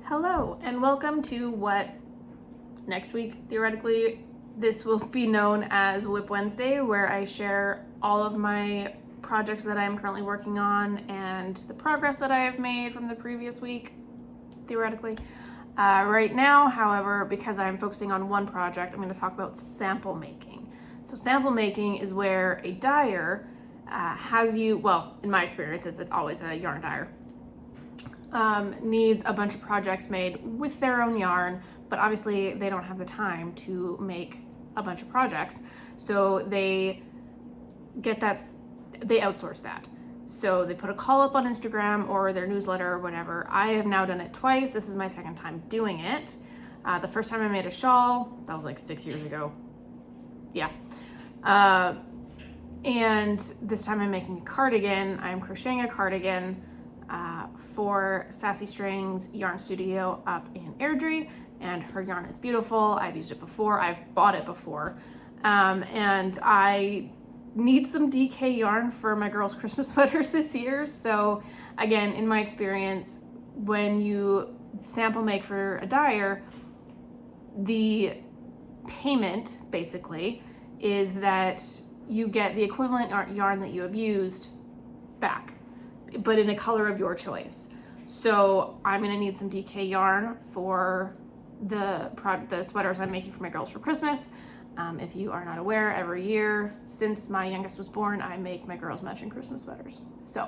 Hello, and welcome to what next week, theoretically, this will be known as Whip Wednesday, where I share all of my projects that I'm currently working on and the progress that I have made from the previous week, theoretically. Right now, however, because I'm focusing on one project, I'm going to talk about sample making. So sample making is where a dyer has you, well, in my experience, it's always a yarn dyer, needs a bunch of projects made with their own yarn, but obviously they don't have the time to make a bunch of projects. So they outsource that. So they put a call up on Instagram or their newsletter or whatever. I have now done it twice. This is my second time doing it. The first time I made a shawl, that was like 6 years ago. Yeah. And this time I'm making a cardigan. I'm crocheting a cardigan for Sassy Strings Yarn Studio up in Airdrie, and her yarn is beautiful. I've used it before. I've bought it before. And I need some DK yarn for my girls' Christmas sweaters this year. So again, in my experience, when you sample make for a dyer, the payment basically is that you get the equivalent yarn that you have used back, but in a color of your choice. So I'm gonna need some DK yarn for the sweaters I'm making for my girls for Christmas. If you are not aware, every year since my youngest was born, I make my girls matching Christmas sweaters. So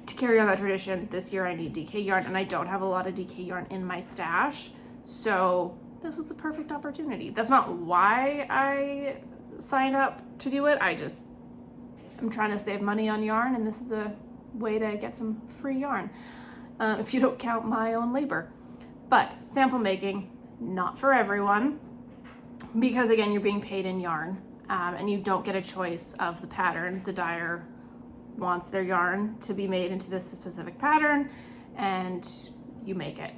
to carry on that tradition, this year I need DK yarn, and I don't have a lot of DK yarn in my stash. So this was the perfect opportunity. That's not why I signed up to do it. I'm trying to save money on yarn, and this is a way to get some free yarn, if you don't count my own labor. But sample making, not for everyone, because again, you're being paid in yarn, and you don't get a choice of the pattern. The dyer wants their yarn to be made into this specific pattern, and you make it.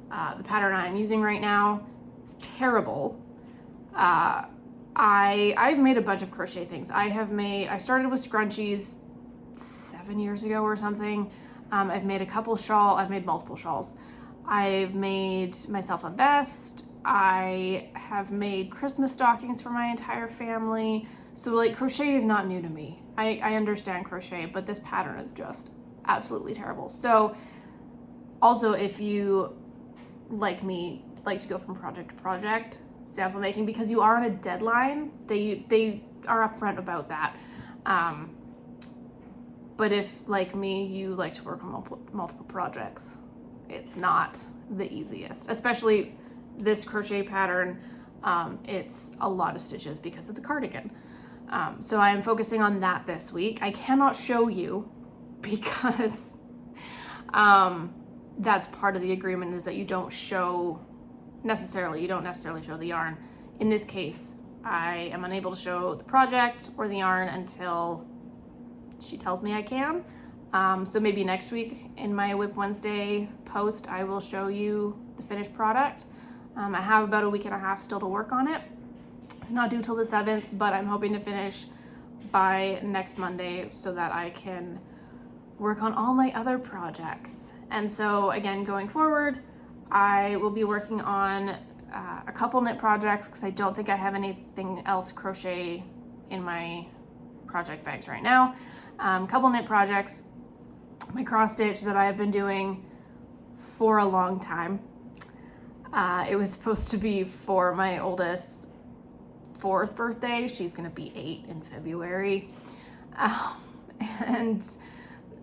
The pattern I'm using right now is terrible. I've made a bunch of crochet things. I started with scrunchies 7 years ago or something. I've made multiple shawls. I've made myself a vest. I have made Christmas stockings for my entire family. So like, crochet is not new to me. I understand crochet, but this pattern is just absolutely terrible. So also, if you, like me, like to go from project to project, sample making, because you are on a deadline, they are upfront about that. But if, like me, you like to work on multiple projects, it's not the easiest, especially this crochet pattern. It's a lot of stitches because it's a cardigan. So I am focusing on that this week. I cannot show you because that's part of the agreement, is that you don't necessarily show the yarn. In this case, I am unable to show the project or the yarn until she tells me I can. So maybe next week in my Whip Wednesday post, I will show you the finished product. I have about a week and a half still to work on it. It's not due till the 7th, but I'm hoping to finish by next Monday so that I can work on all my other projects. And so again, going forward, I will be working on a couple knit projects, because I don't think I have anything else crochet in my project bags right now. Couple knit projects, my cross stitch that I have been doing for a long time. It was supposed to be for my oldest 4th birthday. She's gonna be 8 in February. And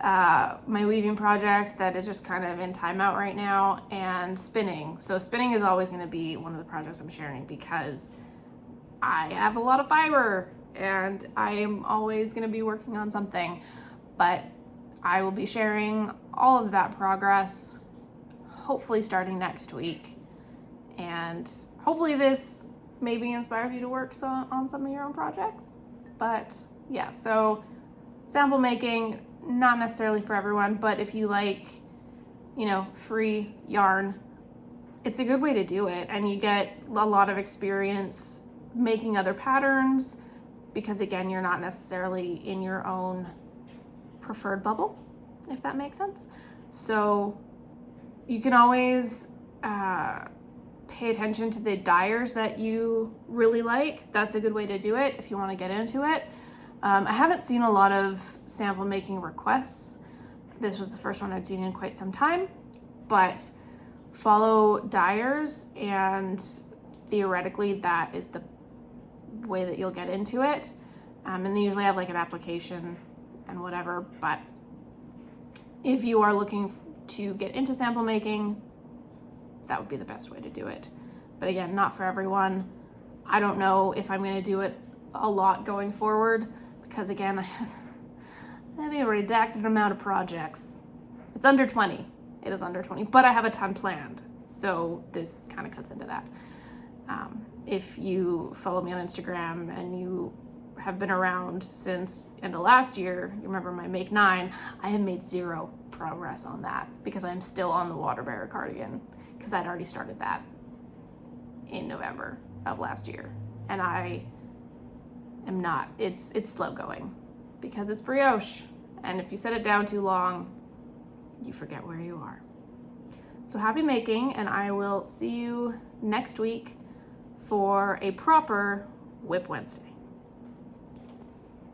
my weaving project that is just kind of in timeout right now, and spinning. So spinning is always going to be one of the projects I'm sharing, because I have a lot of fiber and I am always going to be working on something. But I will be sharing all of that progress, hopefully starting next week. And hopefully this maybe inspires you to work on some of your own projects. But yeah, so sample making, not necessarily for everyone, but if you like, free yarn, it's a good way to do it. And you get a lot of experience making other patterns, because again, you're not necessarily in your own preferred bubble, if that makes sense. So you can always pay attention to the dyers that you really like. That's a good way to do it if you want to get into it. I haven't seen a lot of sample making requests. This was the first one I'd seen in quite some time, but follow dyers and theoretically that is the way that you'll get into it. And they usually have like an application and whatever, but if you are looking to get into sample making, that would be the best way to do it. But again, not for everyone. I don't know if I'm going to do it a lot going forward because again, I have a redacted amount of projects. It's under 20. It is under 20, but I have a ton planned. So this kind of cuts into that. If you follow me on Instagram and you have been around since end of last year, you remember my Make 9, I have made 0 progress on that because I'm still on the water bearer cardigan because I'd already started that in November of last year. And I am not, it's slow going because it's brioche. And if you set it down too long, you forget where you are. So happy making, and I will see you next week for a proper Whip Wednesday.